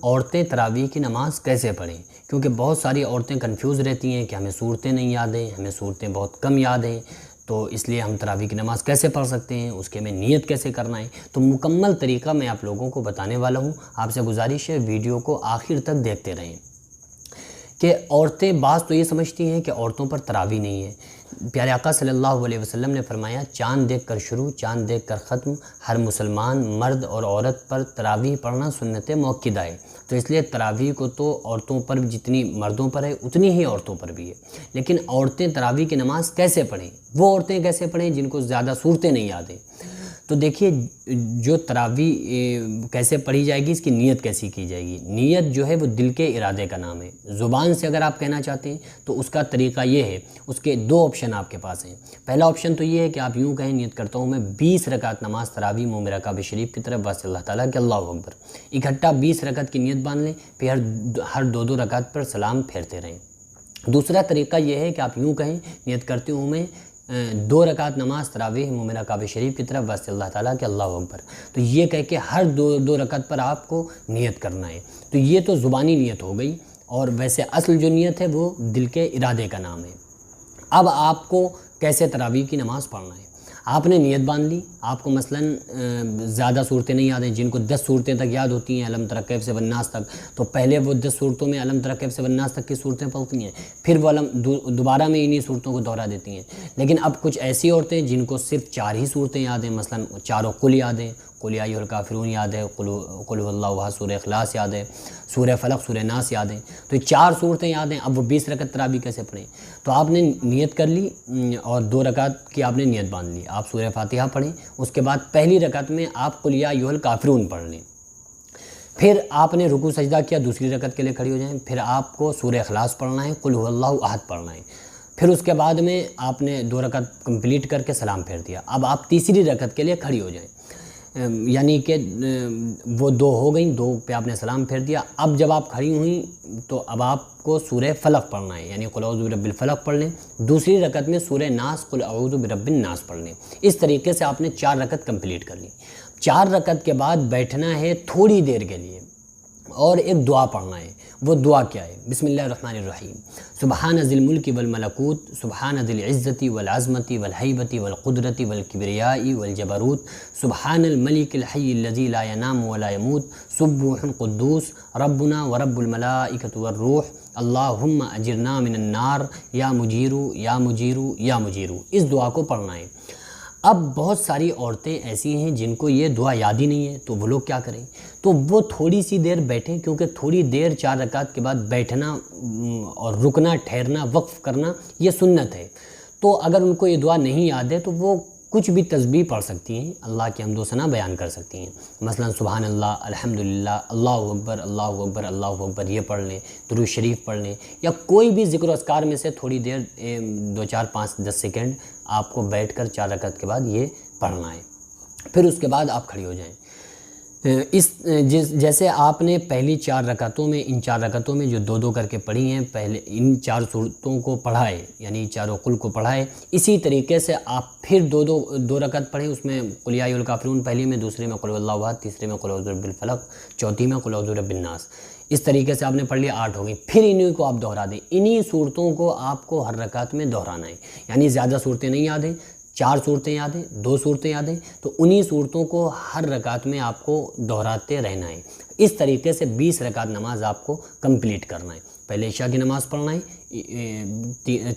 عورتیں تراویح کی نماز کیسے پڑھیں، کیونکہ بہت ساری عورتیں کنفیوز رہتی ہیں کہ ہمیں صورتیں نہیں یاد ہیں، ہمیں صورتیں بہت کم یاد ہیں، تو اس لیے ہم تراویح کی نماز کیسے پڑھ سکتے ہیں، اس کے میں نیت کیسے کرنا ہے۔ تو مکمل طریقہ میں آپ لوگوں کو بتانے والا ہوں۔ آپ سے گزارش ہے ویڈیو کو آخر تک دیکھتے رہیں۔ کہ عورتیں بعض تو یہ سمجھتی ہیں کہ عورتوں پر تراویح نہیں ہے۔ پیارے آقا صلی اللہ علیہ وسلم نے فرمایا چاند دیکھ کر شروع، چاند دیکھ کر ختم، ہر مسلمان مرد اور عورت پر تراویح پڑھنا سنت موقدہ ہے۔ تو اس لیے تراویح کو تو عورتوں پر جتنی مردوں پر ہے اتنی ہی عورتوں پر بھی ہے۔ لیکن عورتیں تراویح کی نماز کیسے پڑھیں، وہ عورتیں کیسے پڑھیں جن کو زیادہ صورتیں نہیں یاد ہیں۔ تو دیکھیے جو تراویح کیسے پڑھی جائے گی، اس کی نیت کیسی کی جائے گی۔ نیت جو ہے وہ دل کے ارادے کا نام ہے۔ زبان سے اگر آپ کہنا چاہتے ہیں تو اس کا طریقہ یہ ہے، اس کے دو آپشن آپ کے پاس ہیں۔ پہلا آپشن تو یہ ہے کہ آپ یوں کہیں نیت کرتا ہوں میں 20 رکعت نماز تراویح منہ کعبہ شریف کی طرف واسطے اللہ تعالیٰ کہ اللہ اکبر، اکٹھا 20 رکعت کی نیت باندھ لیں، پھر ہر دو رکعت پر سلام پھیرتے رہیں۔ دوسرا طریقہ یہ ہے کہ آپ یوں کہیں نیت کرتے ہوں میں 2 رکعت نماز تراویح منہ کعبہ شریف کی طرف واسطے اللہ تعالیٰ کہ اللہ اکبر، تو یہ کہہ کے ہر دو رکعت پر آپ کو نیت کرنا ہے۔ تو یہ تو زبانی نیت ہو گئی، اور ویسے اصل جو نیت ہے وہ دل کے ارادے کا نام ہے۔ اب آپ کو کیسے تراویح کی نماز پڑھنا ہے، آپ نے نیت باندھ لی۔ آپ کو مثلاً زیادہ صورتیں نہیں یاد ہیں، جن کو 10 صورتیں تک یاد ہوتی ہیں علم تر کیف سے والناس تک، تو پہلے وہ 10 صورتوں میں علم تر کیف سے والناس تک کی صورتیں پڑھتی ہیں، پھر وہ دوبارہ میں انہی صورتوں کو دہرا دیتی ہیں۔ لیکن اب کچھ ایسی عورتیں جن کو صرف 4 ہی صورتیں یاد ہیں، مثلاً چاروں قل یاد ہیں، قل یا ایھا الکافرون یاد ہے، قل هو اللہ احد، سورہ اخلاص یاد ہے، سورہ فلق، سورہ ناس یاد ہیں، تو یہ 4 صورتیں یاد ہیں۔ اب وہ 20 رکعت تراویح کیسے پڑھیں؟ تو آپ نے نیت کر لی اور 2 رکعت کی آپ نے نیت باندھ لی۔ آپ سورہ فاتحہ پڑھیں، اس کے بعد پہلی رکعت میں آپ قل یا ایھا الکافرون پڑھ لیں۔ پھر آپ نے رکوع سجدہ کیا، دوسری رکعت کے لیے کھڑی ہو جائیں، پھر آپ کو سورہ اخلاص پڑھنا ہے، قل هو اللہ احد پڑھنا ہے۔ پھر اس کے بعد میں آپ نے 2 رکعت کمپلیٹ کر کے سلام پھیر دیا۔ اب آپ تیسری رکعت کے لیے کھڑی ہو جائیں، یعنی کہ وہ 2 ہو گئیں، 2 پہ آپ نے سلام پھیر دیا۔ اب جب آپ کھڑی ہوئیں تو اب آپ کو سورہ فلق پڑھنا ہے، یعنی قل اعوذ برب الفلق پڑھ لیں۔ دوسری رکعت میں سورہ ناس، قل اعوذ برب الناس پڑھ لیں۔ اس طریقے سے آپ نے 4 رکعت کمپلیٹ کر لی۔ 4 رکعت کے بعد بیٹھنا ہے تھوڑی دیر کے لیے، اور ایک دعا پڑھنا ہے۔ وہ دعا کیا ہے؟ بسم اللہ الرحمن الرحیم، سبحان ذی الملک والملکوت، سبحان ذی العزت والعظمت والہیبت والقدرت والکبریاء والجبروت، سبحان الملک الحی الذی لا ینام ولا یموت، سبوح قدوس ربنا ورب الملائکۃ والروح، اللہم اجرنا من النار یا مجیرو یا مجیرو یا مجیرو۔ اس دعا کو پڑھنا ہے۔ اب بہت ساری عورتیں ایسی ہیں جن کو یہ دعا یاد ہی نہیں ہے، تو وہ لوگ کیا کریں؟ تو وہ تھوڑی سی دیر بیٹھیں، کیونکہ تھوڑی دیر 4 رکعت کے بعد بیٹھنا اور رکنا، ٹھہرنا، وقف کرنا یہ سنت ہے۔ تو اگر ان کو یہ دعا نہیں یاد ہے تو وہ کچھ بھی تسبیح پڑھ سکتی ہیں، اللہ کی حمد و ثنا بیان کر سکتی ہیں۔ مثلا سبحان اللہ، الحمدللہ، اللہ اکبر، اللہ اکبر، اللہ اکبر، یہ پڑھ لیں، درود شریف پڑھ لیں، یا کوئی بھی ذکر و اذکار میں سے تھوڑی دیر 2 4 5 10 سیکنڈ آپ کو بیٹھ کر 4 رکعت کے بعد یہ پڑھنا ہے۔ پھر اس کے بعد آپ کھڑی ہو جائیں۔ جیسے آپ نے پہلی 4 رکعتوں میں، ان 4 رکعتوں میں جو 2 کر کے پڑھی ہیں، پہلے ان 4 صورتوں کو پڑھائے، یعنی چاروں قل کو پڑھائے، اسی طریقے سے آپ پھر 2 رکعت پڑھیں۔ اس میں قل یا ایھا الکافرون پہلی میں، دوسرے میں قل هو اللہ احد، تیسرے میں قل اعوذ برب الفلق، چوتھی میں قل اعوذ برب الناس۔ اس طریقے سے آپ نے پڑھ لیا، 8 ہو گئی۔ پھر انہی کو آپ دہرا دیں، انہی صورتوں کو آپ کو ہر رکعت میں دہرانا ہے، یعنی زیادہ صورتیں نہیں یاد ہیں، 4 صورتیں یاد ہیں، 2 صورتیں یاد ہیں، تو انہی صورتوں کو ہر رکعت میں آپ کو دہراتے رہنا ہے۔ اس طریقے سے 20 رکعت نماز آپ کو کمپلیٹ کرنا ہے۔ پہلے عشاء کی نماز پڑھنا ہے،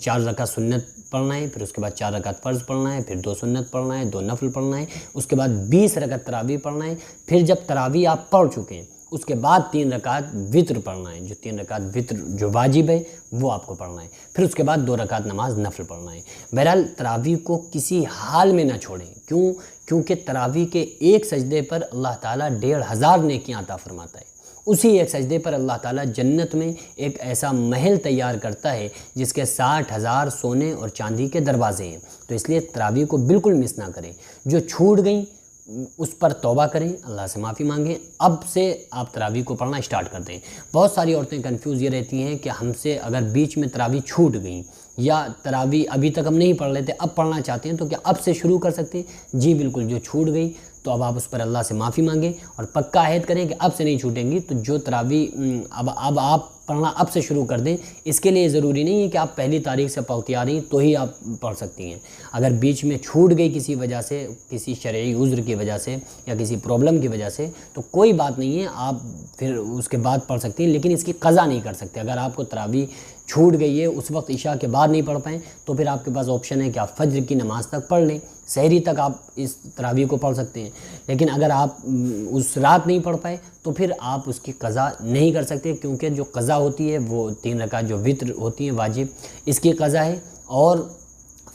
4 رکعت سنت پڑھنا ہے، پھر اس کے بعد 4 رکعت فرض پڑھنا ہے، پھر 2 سنت پڑھنا ہے، 2 نفل پڑھنا ہے، اس کے بعد 20 رکعت تراویح پڑھنا ہے۔ پھر جب تراویح آپ پڑھ چکے ہیں اس کے بعد 3 رکعت وطر پڑھنا ہے، جو 3 رکعت وطر جو واجب ہے وہ آپ کو پڑھنا ہے۔ پھر اس کے بعد 2 رکعت نماز نفل پڑھنا ہے۔ بہرحال تراویح کو کسی حال میں نہ چھوڑیں، کیونکہ تراویح کے ایک سجدے پر اللہ تعالیٰ 1500 نیکیاں عطا فرماتا ہے۔ اسی ایک سجدے پر اللہ تعالیٰ جنت میں ایک ایسا محل تیار کرتا ہے جس کے 60,000 سونے اور چاندی کے دروازے ہیں۔ تو اس لیے تراویح کو بالکل مس نہ کریں۔ جو چھوٹ گئیں اس پر توبہ کریں، اللہ سے معافی مانگیں، اب سے آپ تراویح کو پڑھنا اسٹارٹ کر دیں۔ بہت ساری عورتیں کنفیوز یہ رہتی ہیں کہ ہم سے اگر بیچ میں تراویح چھوٹ گئیں یا تراویح ابھی تک ہم نہیں پڑھ لیتے، اب پڑھنا چاہتے ہیں، تو کیا اب سے شروع کر سکتے ہیں؟ جی بالکل، جو چھوٹ گئی تو اب آپ اس پر اللہ سے معافی مانگیں اور پکا عہد کریں کہ اب سے نہیں چھوٹیں گی۔ تو جو تراویح اب آپ پڑھنا اب سے شروع کر دیں۔ اس کے لیے ضروری نہیں ہے کہ آپ پہلی تاریخ سے پڑھتی آ رہی ہیں تو ہی آپ پڑھ سکتی ہیں۔ اگر بیچ میں چھوٹ گئی کسی وجہ سے، کسی شرعی عذر کی وجہ سے یا کسی پرابلم کی وجہ سے، تو کوئی بات نہیں ہے، آپ پھر اس کے بعد پڑھ سکتی ہیں، لیکن اس کی قضا نہیں کر سکتے۔ اگر آپ کو تراویح چھوٹ گئی ہے، اس وقت عشاء کے بعد نہیں پڑھ پائیں، تو پھر آپ کے پاس آپشن ہے کہ آپ فجر کی نماز تک پڑھ لیں، سحری تک آپ اس تراویح کو پڑھ سکتے ہیں۔ لیکن اگر آپ اس رات نہیں پڑھ پائے تو پھر آپ اس کی قضا نہیں کر سکتے، کیونکہ جو قضا ہوتی ہے وہ 3 رکعت جو وتر ہوتی ہیں واجب، اس کی قضا ہے، اور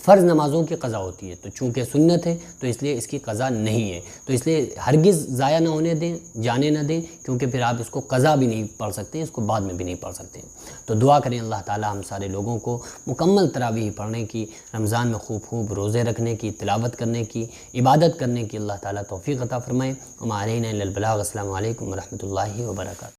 فرض نمازوں کی قضا ہوتی ہے۔ تو چونکہ سنت ہے تو اس لیے اس کی قضا نہیں ہے، تو اس لیے ہرگز ضائع نہ ہونے دیں، جانے نہ دیں، کیونکہ پھر آپ اس کو قضا بھی نہیں پڑھ سکتے، اس کو بعد میں بھی نہیں پڑھ سکتے۔ تو دعا کریں اللہ تعالی ہم سارے لوگوں کو مکمل تراویح پڑھنے کی، رمضان میں خوب خوب روزے رکھنے کی، تلاوت کرنے کی، عبادت کرنے کی اللہ تعالی توفیق عطا فرمائے۔ وما علینا الا البلاغ۔ السلام علیکم ورحمۃ اللہ وبرکاتہ۔